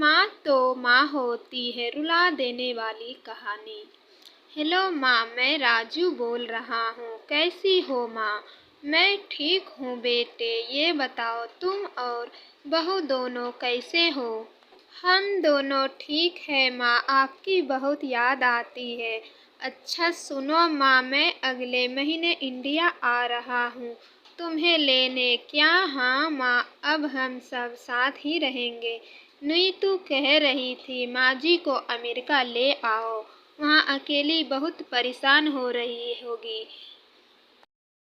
माँ तो माँ होती है, रुला देने वाली कहानी। हेलो माँ, मैं राजू बोल रहा हूँ। कैसी हो माँ? मैं ठीक हूँ बेटे। ये बताओ तुम और बहू दोनों कैसे हो? हम दोनों ठीक है माँ, आपकी बहुत याद आती है। अच्छा सुनो माँ, मैं अगले महीने इंडिया आ रहा हूँ तुम्हें लेने। क्या? हाँ माँ, अब हम सब साथ ही रहेंगे। नीतू कह रही थी माँ जी को अमेरिका ले आओ, वहाँ अकेली बहुत परेशान हो रही होगी।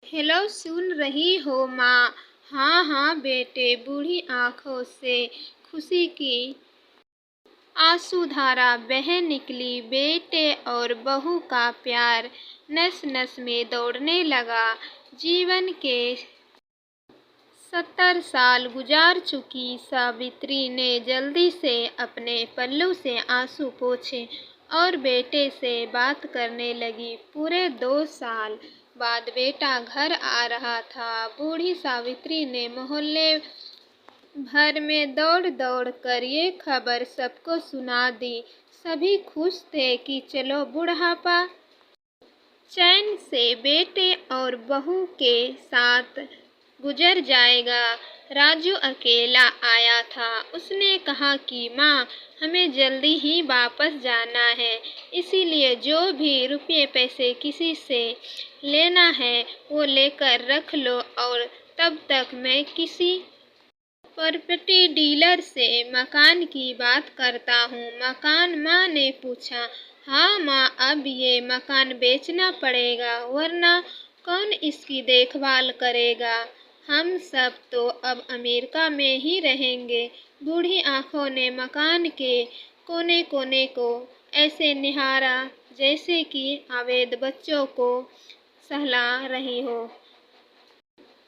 हेलो, सुन रही हो माँ? हाँ हाँ बेटे। बूढ़ी आंखों से खुशी की आंसुधारा बह निकली। बेटे और बहू का प्यार नस नस में दौड़ने लगा। जीवन के 70 साल गुजार चुकी सावित्री ने जल्दी से अपने पल्लू से आंसू पोंछे और बेटे से बात करने लगी। पूरे 2 साल बाद बेटा घर आ रहा था। बूढ़ी सावित्री ने मोहल्ले भर में दौड़ दौड़ कर ये खबर सबको सुना दी। सभी खुश थे कि चलो बुढ़ापा चैन से बेटे और बहू के साथ गुजर जाएगा। राजू अकेला आया था। उसने कहा कि माँ, हमें जल्दी ही वापस जाना है, इसीलिए जो भी रुपये पैसे किसी से लेना है वो लेकर रख लो और तब तक मैं किसी प्रॉपर्टी डीलर से मकान की बात करता हूँ। मकान? माँ ने पूछा। हाँ माँ, अब ये मकान बेचना पड़ेगा, वरना कौन इसकी देखभाल करेगा? हम सब तो अब अमेरिका में ही रहेंगे। बूढ़ी आंखों ने मकान के कोने कोने को ऐसे निहारा जैसे कि अवैध बच्चों को सहला रही हो।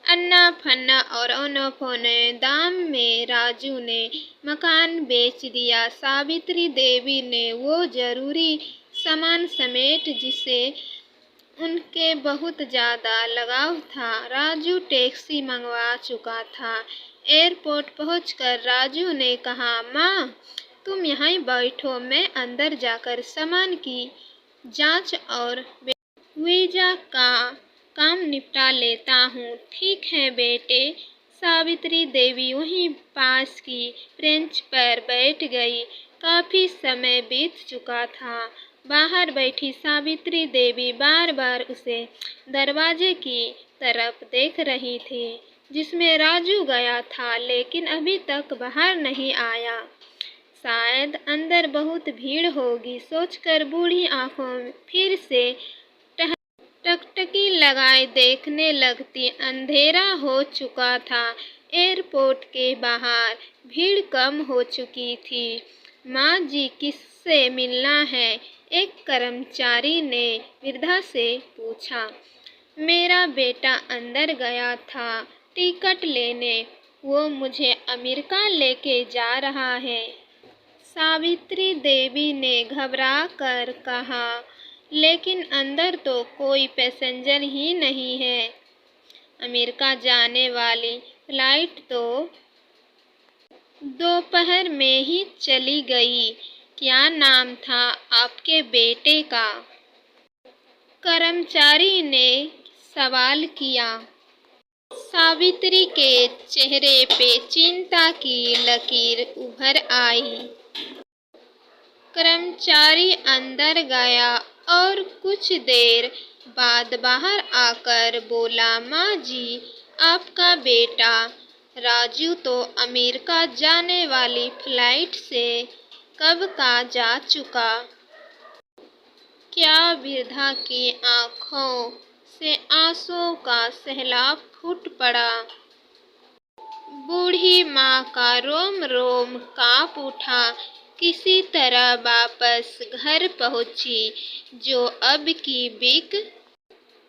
अन्ना फन्ना और अनोखोने दाम में राजू ने मकान बेच दिया। सावित्री देवी ने वो जरूरी सामान समेट जिसे उनके बहुत ज़्यादा लगाव था। राजू टैक्सी मंगवा चुका था। एयरपोर्ट पहुंचकर राजू ने कहा, माँ तुम यहीं बैठो, मैं अंदर जाकर सामान की जांच और वीजा का काम निपटा लेता हूँ। ठीक है बेटे। सावित्री देवी वहीं पास की बेंच पर बैठ गई। काफी समय बीत चुका था। बाहर बैठी सावित्री देवी बार बार उसे दरवाजे की तरफ देख रही थी जिसमें राजू गया था, लेकिन अभी तक बाहर नहीं आया। शायद अंदर बहुत भीड़ होगी सोचकर बूढ़ी आंखों फिर से टकटकी लगाए देखने लगती। अंधेरा हो चुका था। एयरपोर्ट के बाहर भीड़ कम हो चुकी थी। माँ जी, किससे मिलना है? एक कर्मचारी ने वृद्धा से पूछा। मेरा बेटा अंदर गया था टिकट लेने, वो मुझे अमेरिका लेके जा रहा है। सावित्री देवी ने घबरा कर कहा, लेकिन अंदर तो कोई पैसेंजर ही नहीं है। अमेरिका जाने वाली फ्लाइट तो दोपहर में ही चली गई। क्या नाम था आपके बेटे का? कर्मचारी ने सवाल किया। सावित्री के चेहरे पे चिंता की लकीर उभर आई। कर्मचारी अंदर गया और कुछ देर बाद बाहर आकर बोला, माँ जी, आपका बेटा राजू तो अमेरिका जाने वाली फ्लाइट से कब का जा चुका। क्या? वृद्धा की आंखों से आंसुओं का सैलाब फूट पड़ा। बूढ़ी माँ का रोम रोम कांप उठा। किसी तरह वापस घर पहुंची, जो अब की बिक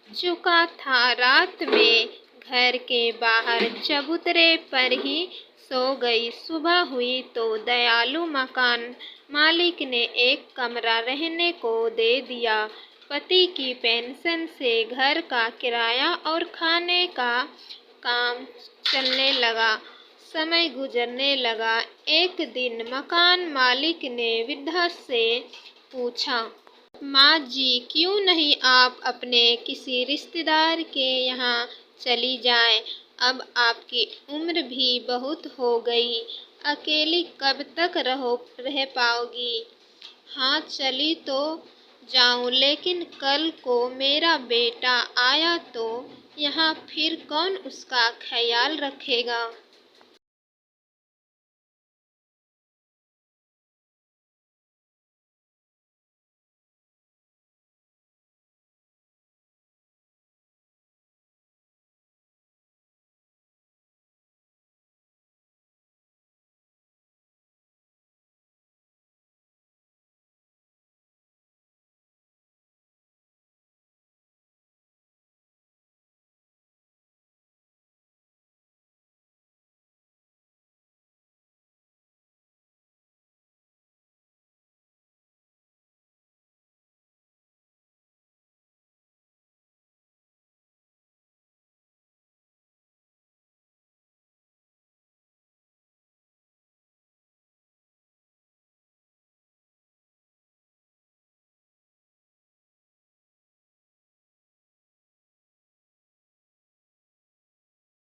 चुका था। रात में घर के बाहर चबूतरे पर ही सो गई। सुबह हुई तो दयालु मकान मालिक ने एक कमरा रहने को दे दिया। पति की पेंशन से घर का किराया और खाने का काम चलने लगा। समय गुजरने लगा। एक दिन मकान मालिक ने वृद्धा से पूछा, माँ जी, क्यों नहीं आप अपने किसी रिश्तेदार के यहाँ चली जाएं? अब आपकी उम्र भी बहुत हो गई, अकेली कब तक रह पाओगी? हाँ, चली तो जाऊं, लेकिन कल को मेरा बेटा आया तो यहाँ फिर कौन उसका ख्याल रखेगा?